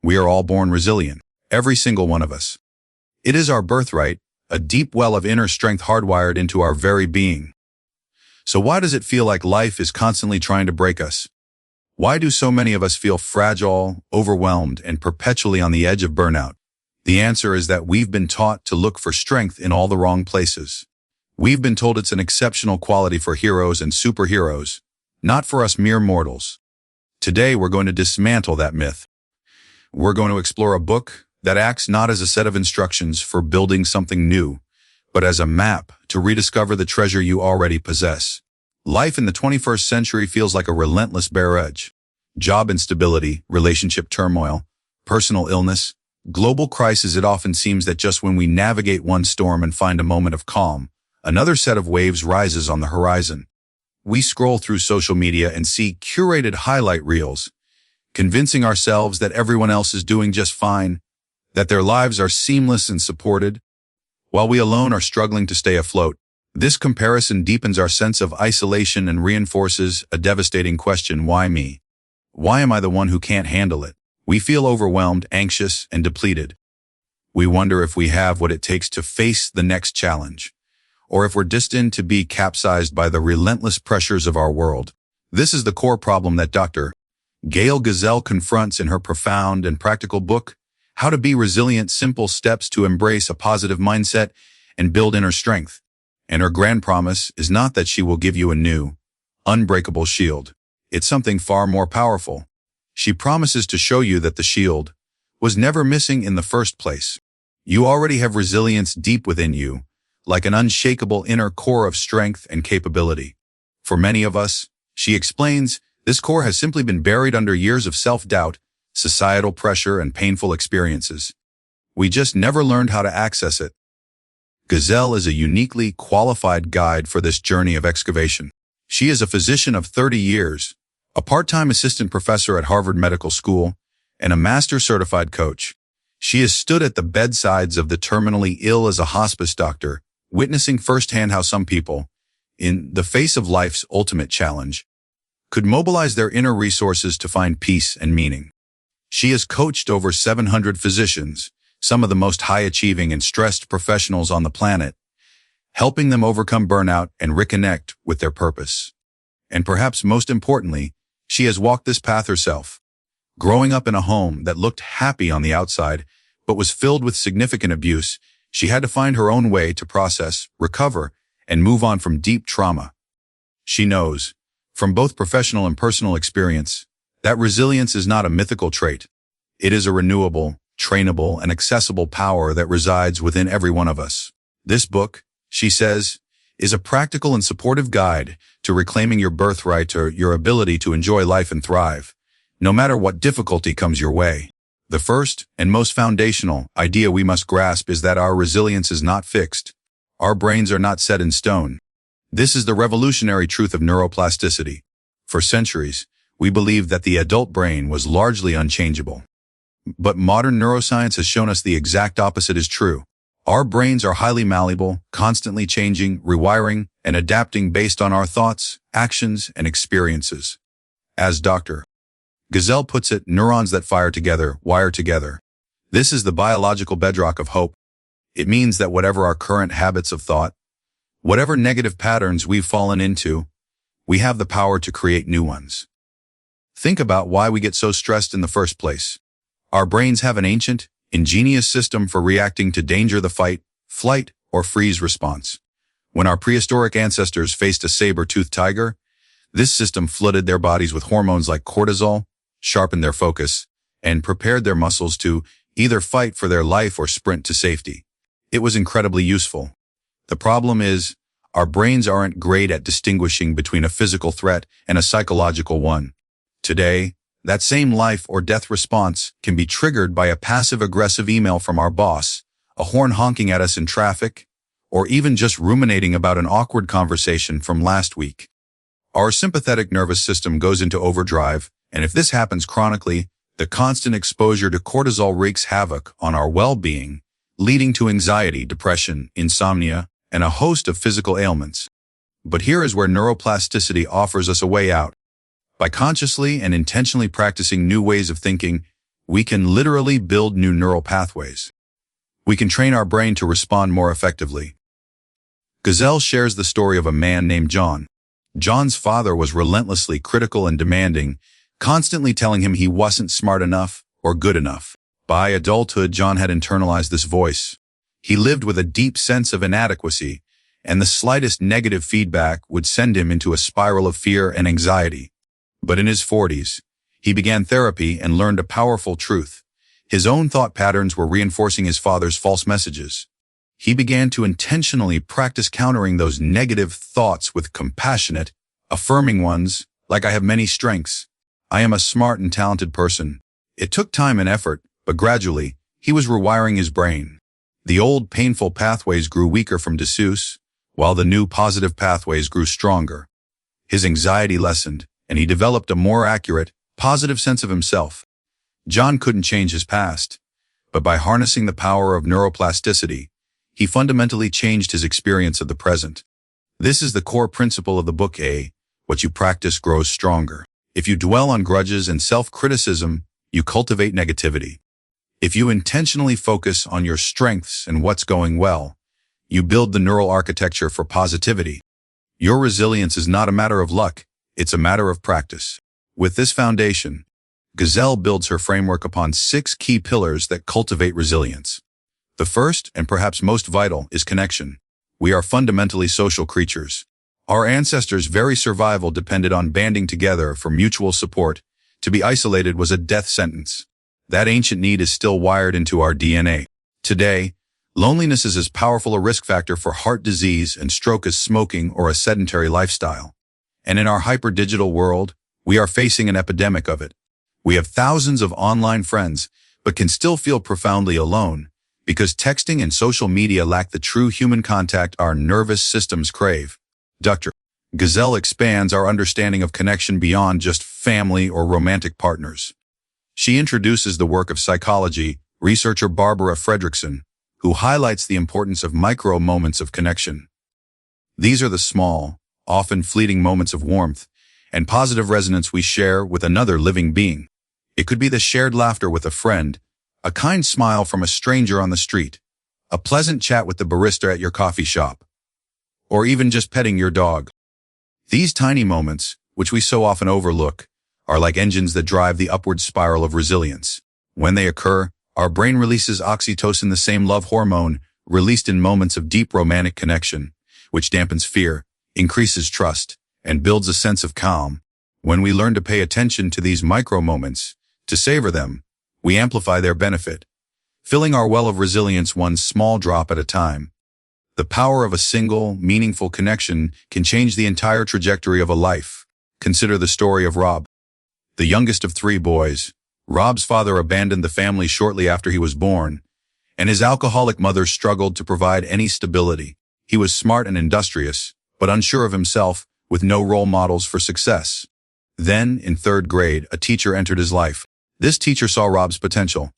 We are all born resilient, every single one of us. It is our birthright, a deep well of inner strength hardwired into our very being. So why does it feel like life is constantly trying to break us? Why do so many of us feel fragile, overwhelmed, and perpetually on the edge of burnout? The answer is that we've been taught to look for strength in all the wrong places. We've been told it's an exceptional quality for heroes and superheroes, not for us mere mortals. Today, we're going to dismantle that myth. We're going to explore a book that acts not as a set of instructions for building something new, but as a map to rediscover the treasure you already possess. Life in the 21st century feels like a relentless bare edge. Job instability, relationship turmoil, personal illness, global crisis. It often seems that just when we navigate one storm and find a moment of calm, another set of waves rises on the horizon. We scroll through social media and see curated highlight reels, convincing ourselves that everyone else is doing just fine, that their lives are seamless and supported, while we alone are struggling to stay afloat. This comparison deepens our sense of isolation and reinforces a devastating question: why me? Why am I the one who can't handle it? We feel overwhelmed, anxious, and depleted. We wonder if we have what it takes to face the next challenge, or if we're destined to be capsized by the relentless pressures of our world. This is the core problem that Dr. Gail Gazelle confronts in her profound and practical book, How to Be Resilient: Simple Steps to Embrace a Positive Mindset and Build Inner Strength. And her grand promise is not that she will give you a new, unbreakable shield. It's something far more powerful. She promises to show you that the shield was never missing in the first place. You already have resilience deep within you, like an unshakable inner core of strength and capability. For many of us, she explains, this core has simply been buried under years of self-doubt, societal pressure, and painful experiences. We just never learned how to access it. Gazelle is a uniquely qualified guide for this journey of excavation. She is a physician of 30 years, a part-time assistant professor at Harvard Medical School, and a master-certified coach. She has stood at the bedsides of the terminally ill as a hospice doctor, witnessing firsthand how some people, in the face of life's ultimate challenge, could mobilize their inner resources to find peace and meaning. She has coached over 700 physicians, some of the most high-achieving and stressed professionals on the planet, helping them overcome burnout and reconnect with their purpose. And perhaps most importantly, she has walked this path herself, growing up in a home that looked happy on the outside, but was filled with significant abuse. She had to find her own way to process, recover, and move on from deep trauma. She knows, from both professional and personal experience, that resilience is not a mythical trait. It is a renewable, trainable, and accessible power that resides within every one of us. This book, she says, is a practical and supportive guide to reclaiming your birthright or your ability to enjoy life and thrive, no matter what difficulty comes your way. The first and most foundational idea we must grasp is that our resilience is not fixed. Our brains are not set in stone. This is the revolutionary truth of neuroplasticity. For centuries, we believed that the adult brain was largely unchangeable. But modern neuroscience has shown us the exact opposite is true. Our brains are highly malleable, constantly changing, rewiring, and adapting based on our thoughts, actions, and experiences. As Dr. Gazelle puts it, neurons that fire together, wire together. This is the biological bedrock of hope. It means that whatever our current habits of thought, whatever negative patterns we've fallen into, we have the power to create new ones. Think about why we get so stressed in the first place. Our brains have an ancient, ingenious system for reacting to danger: the fight, flight, or freeze response. When our prehistoric ancestors faced a saber-toothed tiger, this system flooded their bodies with hormones like cortisol, sharpened their focus, and prepared their muscles to either fight for their life or sprint to safety. It was incredibly useful. The problem is, our brains aren't great at distinguishing between a physical threat and a psychological one. Today, that same life or death response can be triggered by a passive-aggressive email from our boss, a horn honking at us in traffic, or even just ruminating about an awkward conversation from last week. Our sympathetic nervous system goes into overdrive, and if this happens chronically, the constant exposure to cortisol wreaks havoc on our well-being, leading to anxiety, depression, insomnia, and a host of physical ailments. But here is where neuroplasticity offers us a way out. By consciously and intentionally practicing new ways of thinking, We can literally build new neural pathways. We can train our brain to respond more effectively. Gazelle shares the story of a man named John. John's father was relentlessly critical and demanding, constantly telling him he wasn't smart enough or good enough. By adulthood, John had internalized this voice. He lived with a deep sense of inadequacy, and the slightest negative feedback would send him into a spiral of fear and anxiety. But in his 40s, he began therapy and learned a powerful truth. His own thought patterns were reinforcing his father's false messages. He began to intentionally practice countering those negative thoughts with compassionate, affirming ones, like "I have many strengths. I am a smart and talented person." It took time and effort, but gradually, he was rewiring his brain. The old painful pathways grew weaker from disuse, while the new positive pathways grew stronger. His anxiety lessened, and he developed a more accurate, positive sense of himself. John couldn't change his past, but by harnessing the power of neuroplasticity, he fundamentally changed his experience of the present. This is the core principle of the book. What you practice grows stronger. If you dwell on grudges and self-criticism, you cultivate negativity. If you intentionally focus on your strengths and what's going well, you build the neural architecture for positivity. Your resilience is not a matter of luck, it's a matter of practice. With this foundation, Gazelle builds her framework upon 6 key pillars that cultivate resilience. The first, and perhaps most vital, is connection. We are fundamentally social creatures. Our ancestors' very survival depended on banding together for mutual support. To be isolated was a death sentence. That ancient need is still wired into our DNA. Today, loneliness is as powerful a risk factor for heart disease and stroke as smoking or a sedentary lifestyle. And in our hyper-digital world, we are facing an epidemic of it. We have thousands of online friends, but can still feel profoundly alone, because texting and social media lack the true human contact our nervous systems crave. Dr. Gazelle expands our understanding of connection beyond just family or romantic partners. She introduces the work of psychology researcher Barbara Fredrickson, who highlights the importance of micro moments of connection. These are the small, often fleeting moments of warmth and positive resonance we share with another living being. It could be the shared laughter with a friend, a kind smile from a stranger on the street, a pleasant chat with the barista at your coffee shop, or even just petting your dog. These tiny moments, which we so often overlook, are like engines that drive the upward spiral of resilience. When they occur, our brain releases oxytocin, the same love hormone released in moments of deep romantic connection, which dampens fear, increases trust, and builds a sense of calm. When we learn to pay attention to these micro moments, to savor them, we amplify their benefit, filling our well of resilience one small drop at a time. The power of a single, meaningful connection can change the entire trajectory of a life. Consider the story of Rob. The youngest of 3 boys, Rob's father abandoned the family shortly after he was born, and his alcoholic mother struggled to provide any stability. He was smart and industrious, but unsure of himself, with no role models for success. Then, in 3rd grade, a teacher entered his life. This teacher saw Rob's potential.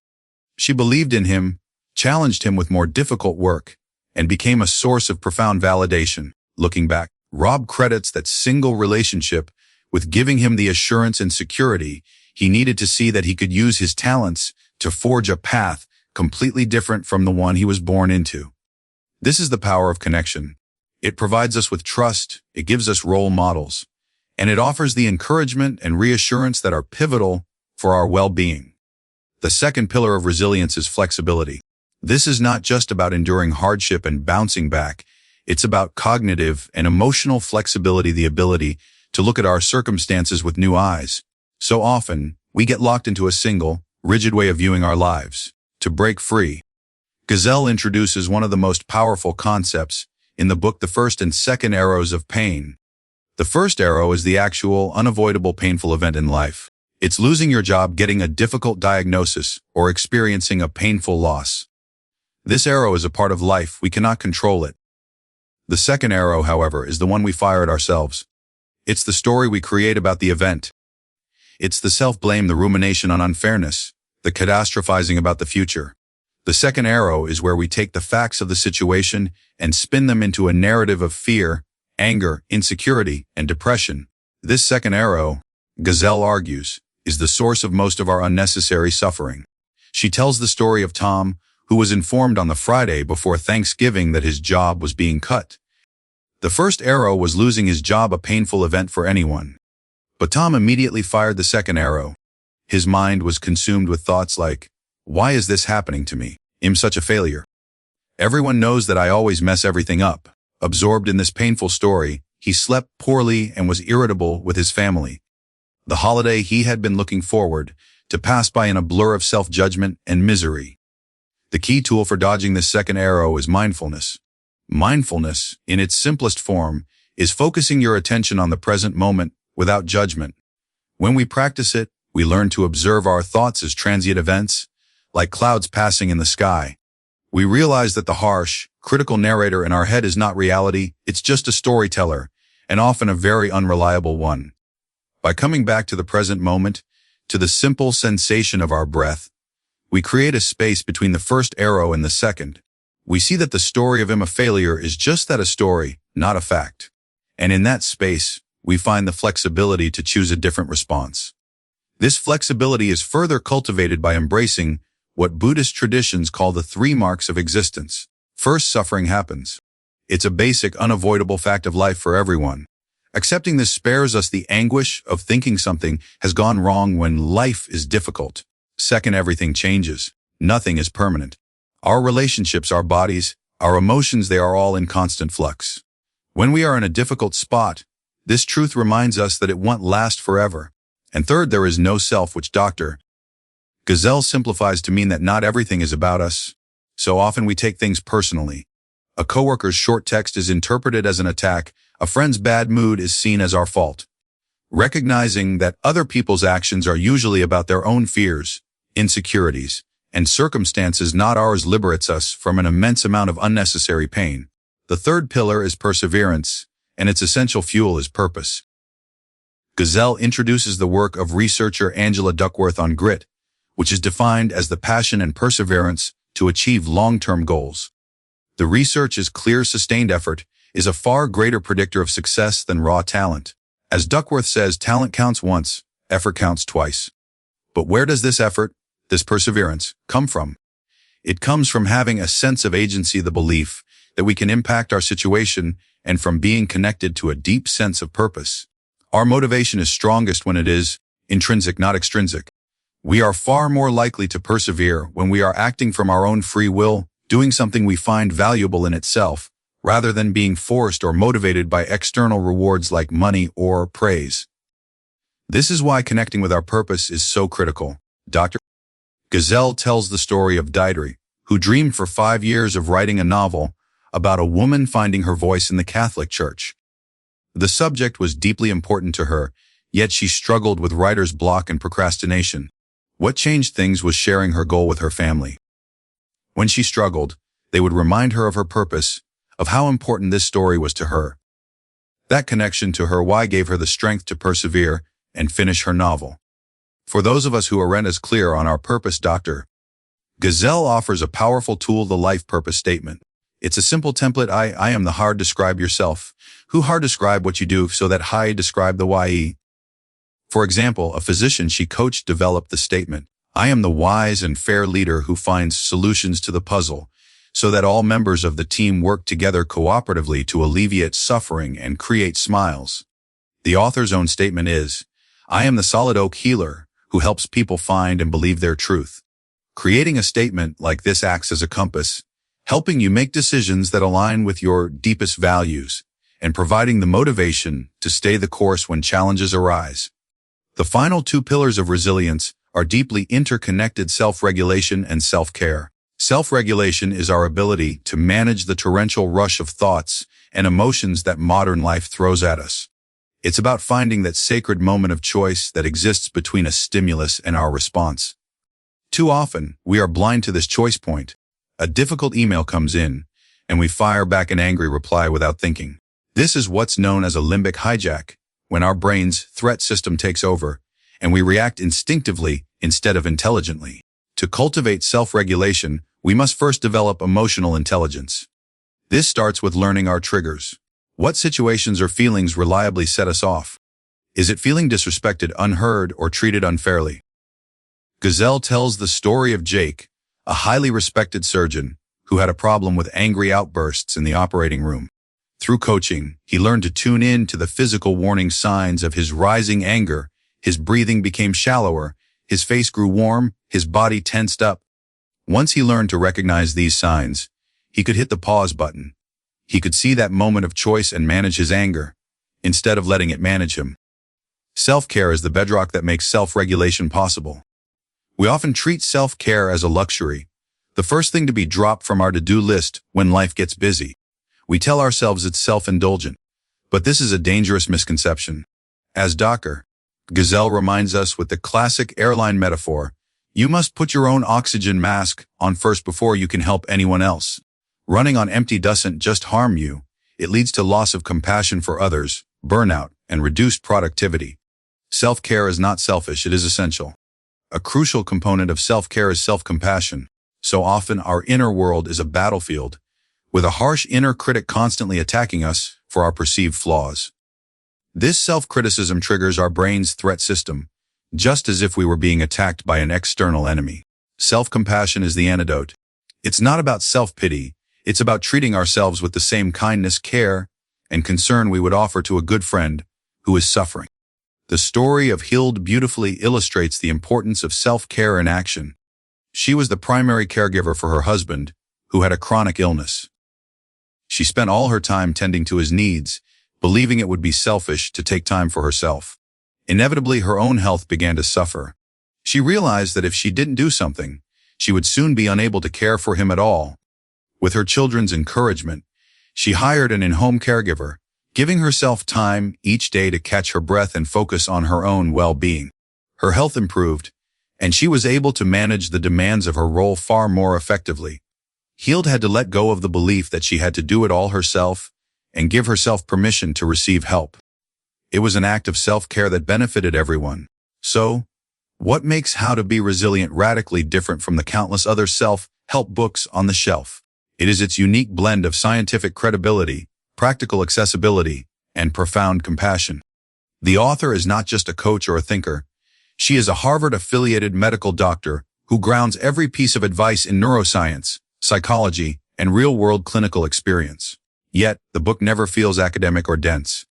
She believed in him, challenged him with more difficult work, and became a source of profound validation. Looking back, Rob credits that single relationship with giving him the assurance and security he needed to see that he could use his talents to forge a path completely different from the one he was born into. This is the power of connection. It provides us with trust, it gives us role models, and it offers the encouragement and reassurance that are pivotal for our well-being. The second pillar of resilience is flexibility. This is not just about enduring hardship and bouncing back. It's about cognitive and emotional flexibility, the ability to look at our circumstances with new eyes. So often, we get locked into a single, rigid way of viewing our lives. To break free, Gazelle introduces one of the most powerful concepts in the book, the first and second arrows of pain. The first arrow is the actual, unavoidable, painful event in life. It's losing your job, getting a difficult diagnosis, or experiencing a painful loss. This arrow is a part of life, we cannot control it. The second arrow, however, is the one we fire at ourselves. It's the story we create about the event. It's the self-blame, the rumination on unfairness, the catastrophizing about the future. The second arrow is where we take the facts of the situation and spin them into a narrative of fear, anger, insecurity, and depression. This second arrow, Gazelle argues, is the source of most of our unnecessary suffering. She tells the story of Tom, who was informed on the Friday before Thanksgiving that his job was being cut. The first arrow was losing his job, a painful event for anyone. But Tom immediately fired the second arrow. His mind was consumed with thoughts like, why is this happening to me? I'm such a failure. Everyone knows that I always mess everything up. Absorbed in this painful story, he slept poorly and was irritable with his family. The holiday he had been looking forward to passed by in a blur of self-judgment and misery. The key tool for dodging this second arrow is mindfulness. Mindfulness, in its simplest form, is focusing your attention on the present moment without judgment. When we practice it, we learn to observe our thoughts as transient events, like clouds passing in the sky. We realize that the harsh, critical narrator in our head is not reality, it's just a storyteller, and often a very unreliable one. By coming back to the present moment, to the simple sensation of our breath, we create a space between the first arrow and the second. We see that the story of a failure is just that, a story, not a fact. And in that space, we find the flexibility to choose a different response. This flexibility is further cultivated by embracing what Buddhist traditions call the 3 marks of existence. First, suffering happens. It's a basic, unavoidable fact of life for everyone. Accepting this spares us the anguish of thinking something has gone wrong when life is difficult. Second, everything changes. Nothing is permanent. Our relationships, our bodies, our emotions, they are all in constant flux. When we are in a difficult spot, this truth reminds us that it won't last forever. And third, there is no self, which Dr. Gazelle simplifies to mean that not everything is about us. So often we take things personally. A coworker's short text is interpreted as an attack. A friend's bad mood is seen as our fault. Recognizing that other people's actions are usually about their own fears, insecurities, and circumstances not ours liberates us from an immense amount of unnecessary pain. The third pillar is perseverance, and its essential fuel is purpose. Gazelle introduces the work of researcher Angela Duckworth on grit, which is defined as the passion and perseverance to achieve long-term goals. The research is clear: sustained effort is a far greater predictor of success than raw talent. As Duckworth says, talent counts once, effort counts twice. But where does this effort, this perseverance, come from? It comes from having a sense of agency, the belief that we can impact our situation, and from being connected to a deep sense of purpose. Our motivation is strongest when it is intrinsic, not extrinsic. We are far more likely to persevere when we are acting from our own free will, doing something we find valuable in itself, rather than being forced or motivated by external rewards like money or praise. This is why connecting with our purpose is so critical. Dr. Gazelle tells the story of Diedre, who dreamed for 5 years of writing a novel about a woman finding her voice in the Catholic Church. The subject was deeply important to her, yet she struggled with writer's block and procrastination. What changed things was sharing her goal with her family. When she struggled, they would remind her of her purpose, of how important this story was to her. That connection to her why gave her the strength to persevere and finish her novel. For those of us who aren't as clear on our purpose, Dr. Gazelle offers a powerful tool, the life purpose statement. It's a simple template. I am the hard describe yourself. Who hard describe what you do so that high describe the why. For example, a physician she coached developed the statement, I am the wise and fair leader who finds solutions to the puzzle, so that all members of the team work together cooperatively to alleviate suffering and create smiles. The author's own statement is, I am the solid oak healer who helps people find and believe their truth. Creating a statement like this acts as a compass, helping you make decisions that align with your deepest values and providing the motivation to stay the course when challenges arise. The final 2 pillars of resilience are deeply interconnected: self-regulation and self-care. Self-regulation is our ability to manage the torrential rush of thoughts and emotions that modern life throws at us. It's about finding that sacred moment of choice that exists between a stimulus and our response. Too often, we are blind to this choice point. A difficult email comes in, and we fire back an angry reply without thinking. This is what's known as a limbic hijack, when our brain's threat system takes over, and we react instinctively instead of intelligently. To cultivate self-regulation, we must first develop emotional intelligence. This starts with learning our triggers. What situations or feelings reliably set us off? Is it feeling disrespected, unheard, or treated unfairly? Gazelle tells the story of Jake, a highly respected surgeon who had a problem with angry outbursts in the operating room. Through coaching, he learned to tune in to the physical warning signs of his rising anger. His breathing became shallower, his face grew warm, his body tensed up. Once he learned to recognize these signs, he could hit the pause button. He could see that moment of choice and manage his anger, instead of letting it manage him. Self-care is the bedrock that makes self-regulation possible. We often treat self-care as a luxury, the first thing to be dropped from our to-do list when life gets busy. We tell ourselves it's self-indulgent, but this is a dangerous misconception. As Dr. Gazelle reminds us with the classic airline metaphor, you must put your own oxygen mask on first before you can help anyone else. Running on empty doesn't just harm you, it leads to loss of compassion for others, burnout, and reduced productivity. Self-care is not selfish, it is essential. A crucial component of self-care is self-compassion. So often our inner world is a battlefield, with a harsh inner critic constantly attacking us for our perceived flaws. This self-criticism triggers our brain's threat system, just as if we were being attacked by an external enemy. Self-compassion is the antidote. It's not about self-pity, it's about treating ourselves with the same kindness, care, and concern we would offer to a good friend who is suffering. The story of Hild beautifully illustrates the importance of self-care in action. She was the primary caregiver for her husband, who had a chronic illness. She spent all her time tending to his needs, believing it would be selfish to take time for herself. Inevitably, her own health began to suffer. She realized that if she didn't do something, she would soon be unable to care for him at all. With her children's encouragement, she hired an in-home caregiver, giving herself time each day to catch her breath and focus on her own well-being. Her health improved, and she was able to manage the demands of her role far more effectively. Hild had to let go of the belief that she had to do it all herself and give herself permission to receive help. It was an act of self-care that benefited everyone. So, what makes How to Be Resilient radically different from the countless other self-help books on the shelf? It is its unique blend of scientific credibility, practical accessibility, and profound compassion. The author is not just a coach or a thinker. She is a Harvard-affiliated medical doctor who grounds every piece of advice in neuroscience, psychology, and real-world clinical experience. Yet, the book never feels academic or dense.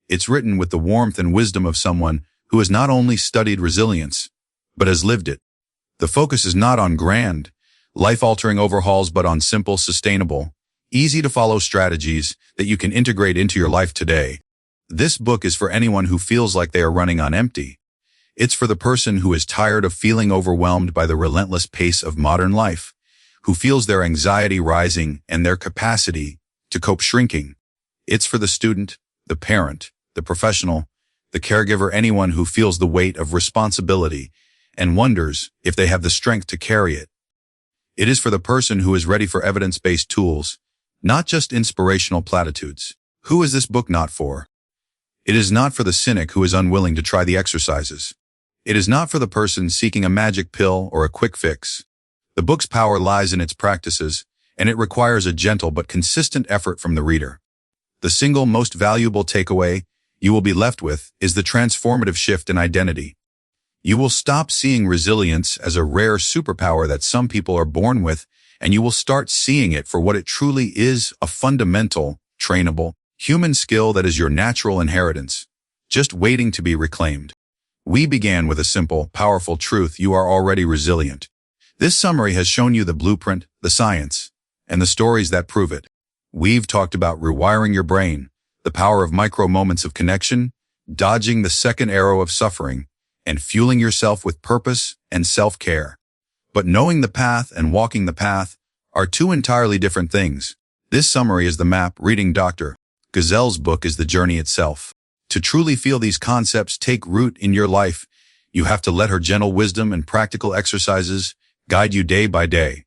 It's written with the warmth and wisdom of someone who has not only studied resilience, but has lived it. The focus is not on grand, life-altering overhauls, but on simple, sustainable, easy-to-follow strategies that you can integrate into your life today. This book is for anyone who feels like they are running on empty. It's for the person who is tired of feeling overwhelmed by the relentless pace of modern life, who feels their anxiety rising and their capacity to cope shrinking. It's for the student, the parent, the professional, the caregiver, anyone who feels the weight of responsibility and wonders if they have the strength to carry it. It is for the person who is ready for evidence-based tools, not just inspirational platitudes. Who is this book not for? It is not for the cynic who is unwilling to try the exercises. It is not for the person seeking a magic pill or a quick fix. The book's power lies in its practices, and it requires a gentle but consistent effort from the reader. The single most valuable takeaway you will be left with is the transformative shift in identity. You will stop seeing resilience as a rare superpower that some people are born with, and you will start seeing it for what it truly is, a fundamental, trainable, human skill that is your natural inheritance, just waiting to be reclaimed. We began with a simple, powerful truth: you are already resilient. This summary has shown you the blueprint, the science, and the stories that prove it. We've talked about rewiring your brain, the power of micro moments of connection, dodging the second arrow of suffering, and fueling yourself with purpose and self-care. But knowing the path and walking the path are two entirely different things. This summary is the map. Reading Dr. Gazelle's book is the journey itself. To truly feel these concepts take root in your life, you have to let her gentle wisdom and practical exercises guide you day by day.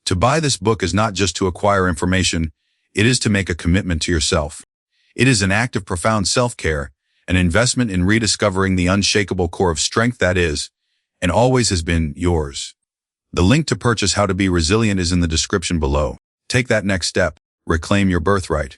To buy this book is not just to acquire information, it is to make a commitment to yourself. It is an act of profound self-care, an investment in rediscovering the unshakable core of strength that is, and always has been, yours. The link to purchase How to Be Resilient is in the description below. Take that next step. Reclaim your birthright.